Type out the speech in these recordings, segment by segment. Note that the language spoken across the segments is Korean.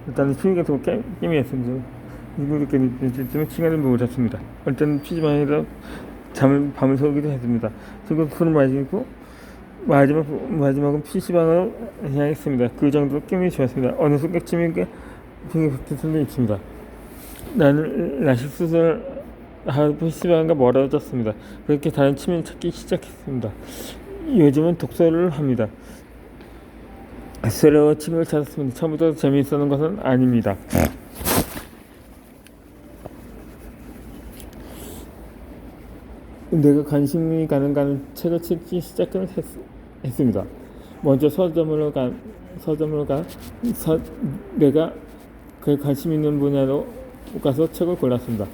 일단 수익에 서 게임이 했습니다. 이분께는 시간을 못 잤습니다. 일단 PC방 해서 밤을 새우기도 했습니다. 그리고 술을 마시고 마지막은 PC방으로 향했습니다. 그 정도로 게임이 좋았습니다. 어느 순간 취미가 붙을 수도 있습니다. 나는 라식 수술을 하고 PC방과 멀어졌습니다. 그렇게 다른 취미를 찾기 시작했습니다. 요즘은 독서를 합니다. 새로운 취미를 찾았습니다. 처음부터 재미있었던 것은 아닙니다. 내가 관심이 가는 책을 읽기 시작했습니다. 먼저 내가 그 관심 있는 분야로 가서 책을 골랐습니다.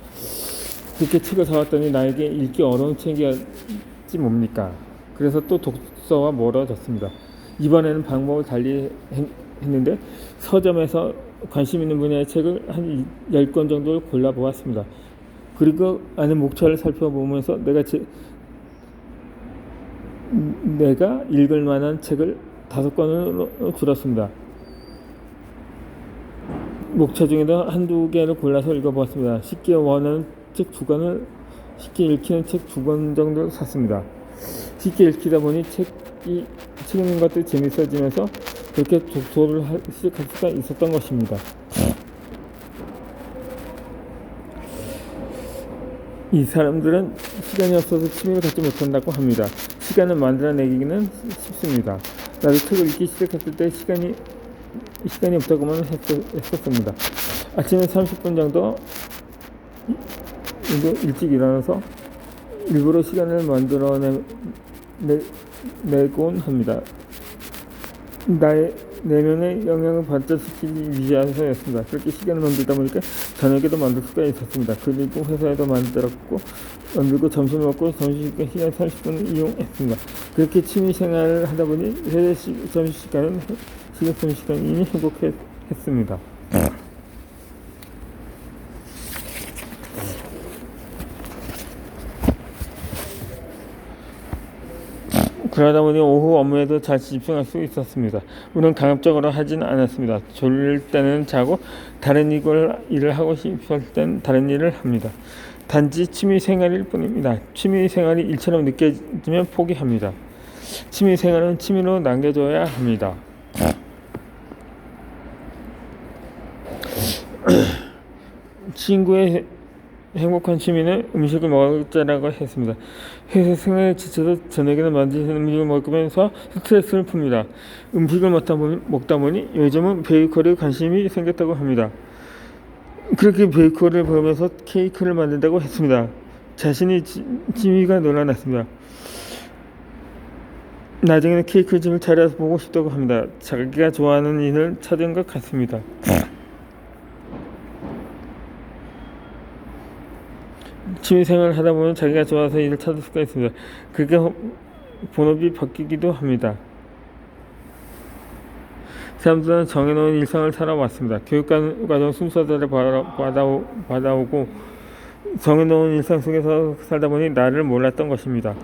그렇게 책을 사왔더니 나에게 읽기 어려운 책이었지 뭡니까? 그래서 또 독서와 멀어졌습니다. 이번에는 방법을 달리 했는데 서점에서 관심 있는 분야의 책을 한 10권 정도를 골라보았습니다. 그리고 안에 목차를 살펴보면서 내가 읽을 만한 책을 5권으로 줄였습니다. 목차 중에도 한두 개를 골라서 읽어보았습니다. 쉽게 원하는 책 2권을 쉽게 읽히는 책 2권 정도 샀습니다. 쉽게 읽히다 보니 책 읽는 것도 재밌어지면서 그렇게 독서를 시작할 수가 있었던 것입니다. 이 사람들은 시간이 없어서 취미를 갖지 못한다고 합니다. 시간을 만들어내기는 쉽습니다. 나도 책을 읽기 시작했을 때 시간이 없다고만 했었습니다. 아침에 30분 정도 일찍 일어나서 일부러 시간을 만들어내곤 합니다. 나의 내면의 영향을 발전시키기 위해서였습니다. 그렇게 시간을 만들다 보니까 저녁에도 만들 수가 있었습니다. 그리고 회사에도 만들고 점심을 먹고 점심시간 30분을 이용했습니다. 그렇게 취미 생활을 하다 보니 점심시간이니 행복했습니다. 그러다 보니 오후 업무에도 잘 집중할 수 있었습니다. 물론 강압적으로 하진 않았습니다. 졸릴 때는 자고 다른 일을 하고 싶을 땐 다른 일을 합니다. 단지 취미 생활일 뿐입니다. 취미 생활이 일처럼 느껴지면 포기합니다. 취미 생활은 취미로 남겨줘야 합니다. 친구의 행복한 취미는 음식을 먹자라고 했습니다. 회사 생활에 지쳐서 저녁에는 만드는 음식을 먹으면서 스트레스를 풉니다. 음식을 먹다 보니 요즘은 베이커리에 관심이 생겼다고 합니다. 그렇게 베이커리를 보면서 케이크를 만든다고 했습니다. 자신이 취미가 놀라났습니다. 나중에는 케이크집을 차려서 보고 싶다고 합니다. 자기가 좋아하는 일을 찾은 것 같습니다. 취미생활을 하다 보면 자기가 좋아서 일을 찾을 수가 있습니다. 그게 본업이 바뀌기도 합니다. 사람들은 정해놓은 일상을 살아왔습니다. 교육과정 순서대로 받아오고 정해놓은 일상 속에서 살다 보니 나를 몰랐던 것입니다.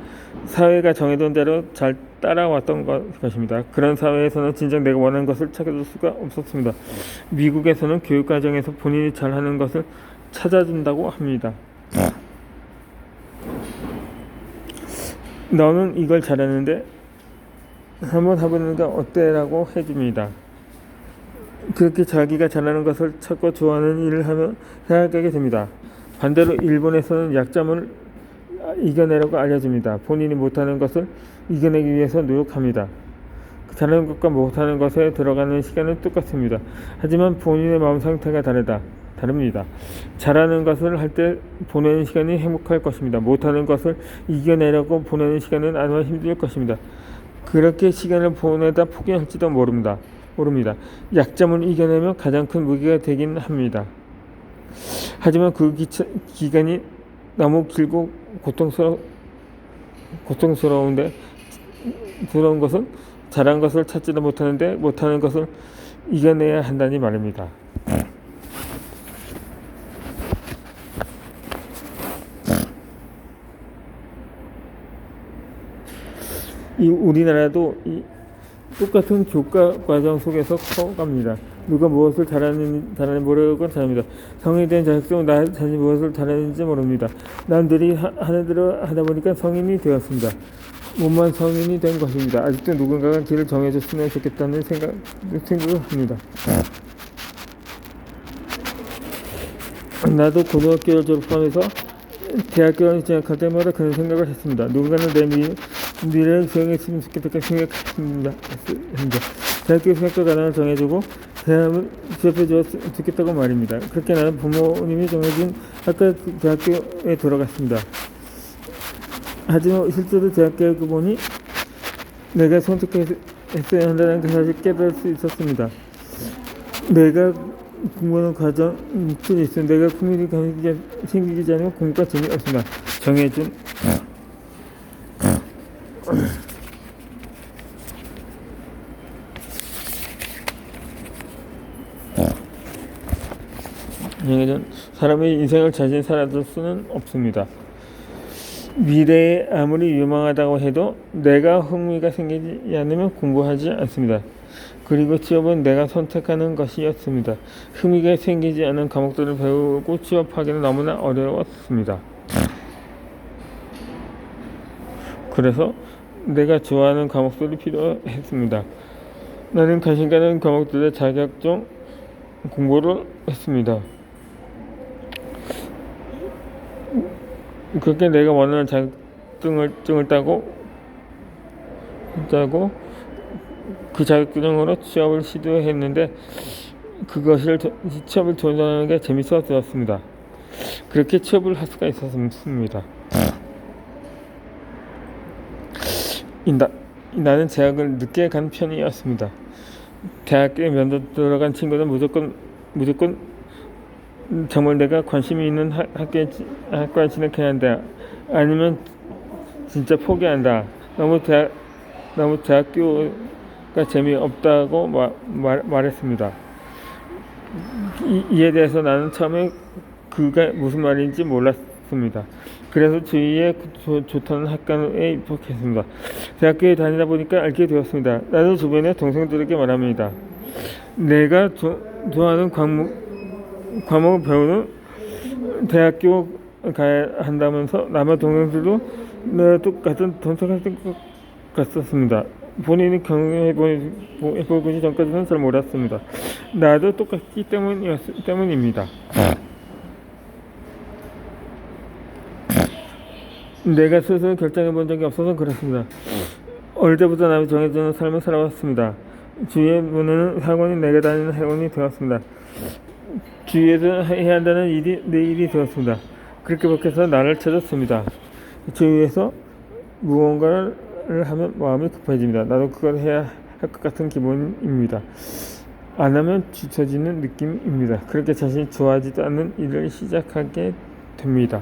사회가 정해둔 대로 잘 따라왔던 것입니다. 그런 사회에서는 진정 내가 원하는 것을 찾을 수가 없었습니다. 미국에서는 교육과정에서 본인이 잘하는 것을 찾아준다고 합니다. 너는 이걸 잘하는데 한번 해보니까 어때? 라고 해줍니다. 그렇게 자기가 잘하는 것을 찾고 좋아하는 일을 하며 생각하게 됩니다. 반대로 일본에서는 약점을 이겨내라고 알려줍니다. 본인이 못하는 것을 이겨내기 위해서 노력합니다. 잘하는 것과 못하는 것에 들어가는 시간은 똑같습니다. 하지만 본인의 마음 상태가 다릅니다. 잘하는 것을 할 때 보내는 시간이 행복할 것입니다. 못하는 것을 이겨내려고 보내는 시간은 아마 힘들 것입니다. 그렇게 시간을 보내다 포기할지도 모릅니다. 약점을 이겨내며 가장 큰 무기가 되긴 합니다. 하지만 그 기간이 너무 길고 고통스러운 것은 잘한 것을 찾지도 못하는데 못하는 것을 이겨내야 한다니 말입니다. 우리나라도 똑같은 교과 과정 속에서 커갑니다. 누가 무엇을 잘하는지 모르건 잘합니다. 성인이 된 자격증은 나 자신이 무엇을 잘하는지 모릅니다. 남들이 하는 대로 하다 보니까 성인이 되었습니다. 몸만 성인이 된 것입니다. 아직도 누군가가 길을 정해줬으면 좋겠다는 생각을 합니다. 나도 고등학교를 졸업하면서 대학교에 진학할 때마다 그런 생각을 했습니다. 누군가는 내 미래를 정했으면 좋겠다고 생각했습니다. 대학교 생각과 가능을 정해주고 대학을 지원해주었으면 좋겠다고 말입니다. 그렇게 나는 부모님이 정해준 학과 대학교에 들어갔습니다. 하지만 실제로 대학교에 보니 내가 선택했어야 한다는 그 사실을 깨달을 수 있었습니다. 내가 공부하는 과정이 있으면 내가 꿈이 생기지 않으면 공부가 재미없습니다. 정해준 사람의 인생을 자신 살아줄 수는 없습니다. 미래에 아무리 유망하다고 해도 내가 흥미가 생기지 않으면 공부하지 않습니다. 그리고 취업은 내가 선택하는 것이었습니다. 흥미가 생기지 않은 과목들을 배우고 취업하기는 너무나 어려웠습니다. 그래서 내가 좋아하는 과목들이 필요했습니다. 나는 관심 가는 과목들의 자격증 공부를 했습니다. 그렇게 내가 원하는 자격증을 따고 그 자격증으로 취업을 시도했는데 그것을 취업을 도전하는 게 재밌어졌습니다. 그렇게 취업을 할 수가 있었습니다. 나는 대학을 늦게 간 편이었습니다. 대학교에 면접 들어간 친구는 무조건 정말 내가 관심이 있는 학과에 진학해야 한다. 아니면 진짜 포기한다. 너무 대학교가 재미없다고 말했습니다. 이에 대해서 나는 처음에 그가 무슨 말인지 몰랐습니다. 그래서 주위에 좋다는 학과에 입학했습니다. 대학교에 다니다 보니까 알게 되었습니다. 나는 주변의 동생들에게 말합니다. 내가 좋아하는 과목을 배우는 대학교 가야 한다면서 남의 동생들도 내가 똑같은 선택할 것 같았습니다. 본인이 경험해보기 전까지는 잘 몰랐습니다. 나도 똑같기 때문입니다. 내가 스스로 결정해본 적이 없어서 그렇습니다. 어릴 때부터 남이 정해주는 삶을 살아왔습니다. 주위에 보내는 학원이 내가 다니는 학원이 되었습니다. 주위에서 해야 한다는 일이 내 일이 되었습니다. 그렇게 밖에서 나를 찾았습니다. 주위에서 무언가를 하면 마음이 급해집니다. 나도 그걸 해야 할 것 같은 기분입니다. 안 하면 뒤처지는 느낌입니다. 그렇게 자신이 좋아하지도 않는 일을 시작하게 됩니다.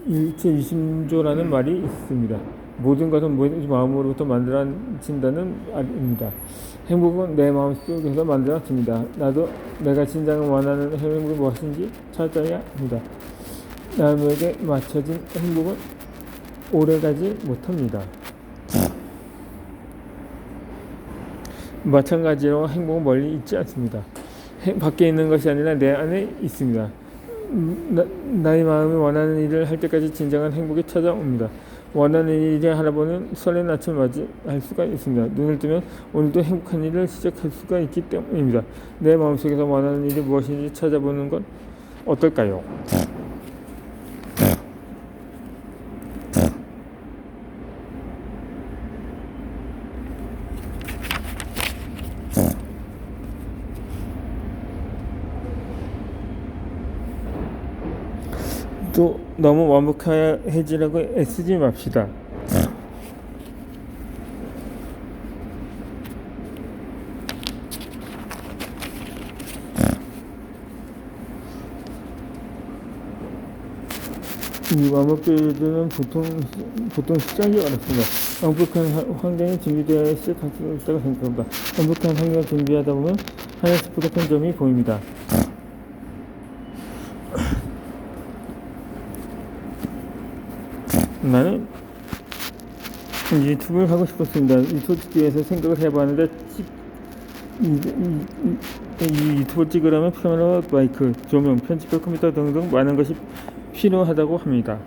일체유심조라는 말이 있습니다. 모든 것은 마음으로부터 만들어진다는 말입니다. 행복은 내 마음속에서 만들어집니다. 나도 내가 진정 원하는 행복이 무엇인지 찾아야 합니다. 남에게 맞춰진 행복은 오래가지 못합니다. 마찬가지로 행복은 멀리 있지 않습니다. 밖에 있는 것이 아니라 내 안에 있습니다. 나의 마음이 원하는 일을 할 때까지 진정한 행복이 찾아옵니다. 원하는 일을 하다 보면 설레는 아침을 맞이할 수가 있습니다. 눈을 뜨면 오늘도 행복한 일을 시작할 수가 있기 때문입니다. 내 마음속에서 원하는 일이 무엇인지 찾아보는 건 어떨까요? 또 너무 완벽해지려고 애쓰지 맙시다. 이 완벽주의는 보통 시작이 어렵습니다. 완벽한 환경이 준비되어 시작할 수 있다고 생각합니다. 완벽한 환경을 준비하다 보면 하나씩 부족한 점이 보입니다. 나는 유튜브를 하고 싶었습니다. 유튜브 찍기 위해서 생각을 해봤는데 이 유튜브 찍으려면 카메라, 마이크, 조명, 편집할 컴퓨터 등등 많은 것이 필요하다고 합니다.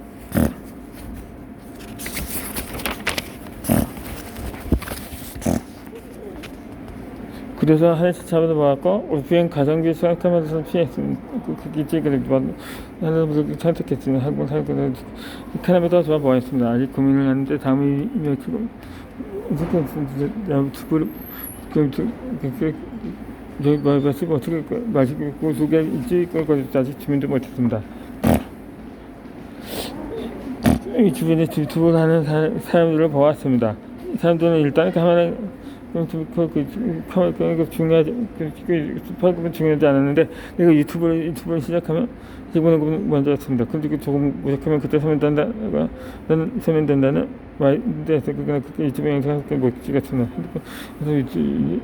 그래서 하나씩 잡아봤고 오프엔 가성비 생각하면서 피했습니다. 그게 찍으려 하는 분들 선택했습니다. 한국 살고 카메라 잡아보았습니다. 아직 고민을 하는데 다음이면 그거 유튜브를 저희 말씀 어떻게 마시고 소개 일찍 걸까지 아직 주문도 못했습니다. 이 주변에 유튜브를 하는 사람들을 보았습니다. 사람들은 일단 카메라 중요하지 않았는데 내가 유튜브를 시작하면 기본은 먼저 했습니다. 근데 조금 무작하면 그때 서면 된다는 말인데서 그게 유튜브 영상 못 찍었습니다. 그래서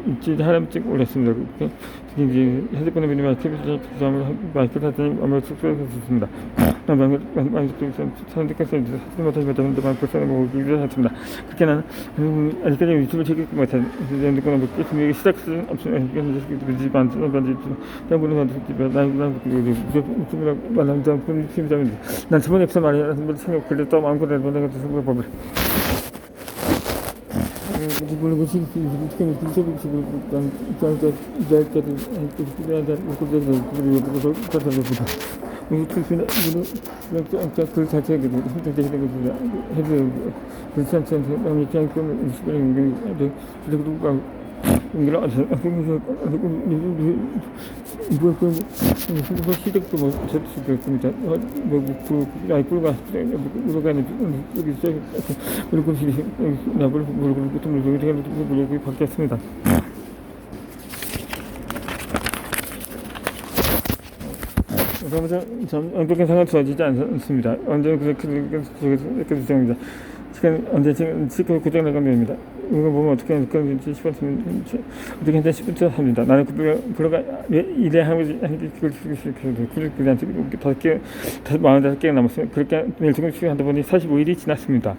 일주일에 하나씩 올렸습니다. 이제 핸드폰에 미니 마이크 사진이 아무래도 쑥쑥했습니다. 선택했어요. 마이크 사진을 보기로 했습니다. 그렇게 나는 아직까지 유튜브를 찍을 것 같아요. 핸드폰에 먹기 준비 시작은 없으면 난 저번에 없어 말이야. 생각 그래 또 마음껏 해보는 것도 생각 법을. 그리고 그 자체가 시댁도 뭐 접수될 겁니다. 뭐 라이프가 물어가는 여기 그리고 나불 물고 바뀌었습니다. 완벽한 상황 좋아지지 않습니다. 언제나 그렇게 되니다. 시간 언제 지금 고장 나가면 됩니다. 이거 보면 어떻게 하는지 싶었으면 어떻게 했는지 싶었죠 합니다. 나는 블로가 일에 하는 그걸 그냥 더 45개 남았습니다. 그렇게 매일 조금씩 하다 보니 45일이 지났습니다.